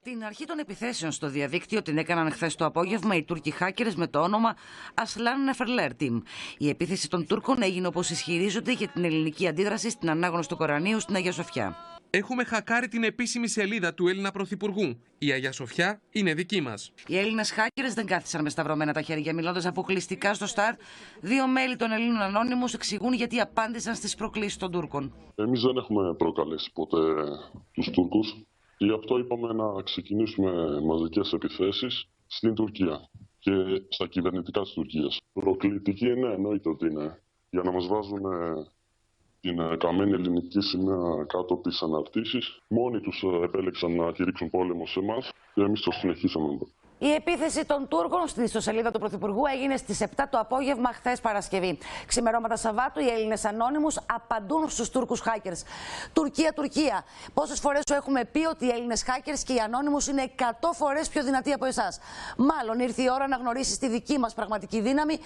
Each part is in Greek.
Την αρχή των επιθέσεων στο διαδίκτυο την έκαναν χθες το απόγευμα οι Τούρκοι hackers με το όνομα Aslan Neferler Team. Η επίθεση των Τούρκων έγινε, όπως ισχυρίζονται, για την ελληνική αντίδραση στην ανάγνωση του Κορανίου στην Αγία Σοφιά. Έχουμε χακάρει την επίσημη σελίδα του Έλληνα Πρωθυπουργού. Η Αγία Σοφιά είναι δική μας. Οι Έλληνες hackers δεν κάθισαν με σταυρωμένα τα χέρια. Μιλώντας αποκλειστικά στο Σταρ, δύο μέλη των Ελλήνων Ανώνυμους εξηγούν γιατί απάντησαν στις προκλήσεις των Τούρκων. Εμείς δεν έχουμε προκαλέσει ποτέ τους Τούρκους. Γι' αυτό είπαμε να ξεκινήσουμε μαζικές επιθέσεις στην Τουρκία και στα κυβερνητικά της Τουρκίας. Προκλητική είναι, εννοείται ότι είναι. Για να μας βάζουν την καμένη ελληνική σημαία κάτω από τις αναρτήσεις. Μόνοι τους επέλεξαν να κηρύξουν πόλεμο σε εμάς και εμείς το συνεχίσαμε. Η επίθεση των Τούρκων στη ιστοσελίδα του Πρωθυπουργού έγινε στις 7 το απόγευμα χθες Παρασκευή. Ξημερώματα Σαββάτου, οι Έλληνες Ανώνυμους απαντούν στους Τούρκους hackers. Τουρκία. Πόσες φορές σου έχουμε πει ότι οι Έλληνες hackers και οι Ανώνυμους είναι 100 φορές πιο δυνατοί από εσάς. Μάλλον ήρθε η ώρα να γνωρίσεις τη δική μας πραγματική δύναμη.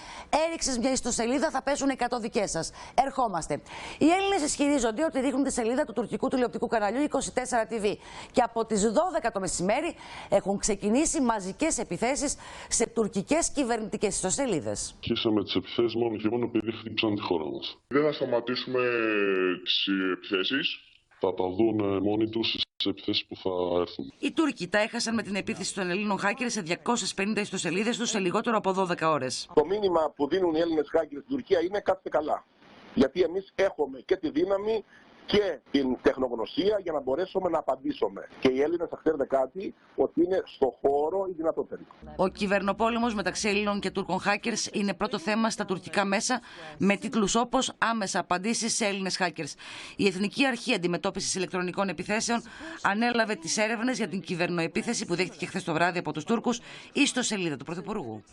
Έριξες μια ιστοσελίδα, θα πέσουν 100 δικές σας. Ερχόμαστε. Οι Έλληνες ισχυρίζονται ότι ρίχνουν τη σελίδα του τουρκικού τηλεοπτικού καναλιού 24 TV. Και από τις 12 το μεσημέρι έχουν ξεκινήσει μαζικές επιθέσεις σε τουρκικές κυβερνητικές ιστοσελίδες. Αρχίσαμε τις επιθέσεις μόνο και μόνο επειδή χτύπησαν τη χώρα μας. Δεν θα σταματήσουμε τις επιθέσεις. Θα τα δουν μόνοι τους στις επιθέσεις που θα έρθουν. Οι Τούρκοι τα έχασαν με την επίθεση των Ελλήνων hackers σε 250 ιστοσελίδες τους σε λιγότερο από 12 ώρες. Το μήνυμα που δίνουν οι Έλληνες hackers στην Τουρκία είναι κάτσετε καλά. Γιατί εμείς έχουμε και τη δύναμη και την τεχνογνωσία για να μπορέσουμε να απαντήσουμε. Και οι Έλληνες θα ξέρετε κάτι, ότι είναι στο χώρο οι δυνατότεροι. Ο κυβερνοπόλεμος μεταξύ Ελλήνων και Τούρκων hackers είναι πρώτο θέμα στα τουρκικά μέσα, με τίτλους όπως «Άμεσα απαντήσεις σε Έλληνες hackers». Η Εθνική Αρχή Αντιμετώπισης Ηλεκτρονικών Επιθέσεων ανέλαβε τις έρευνες για την κυβερνοεπίθεση που δέχτηκε χθες το βράδυ από τους Τούρκους ιστοσελίδα του Πρωθυπουργού.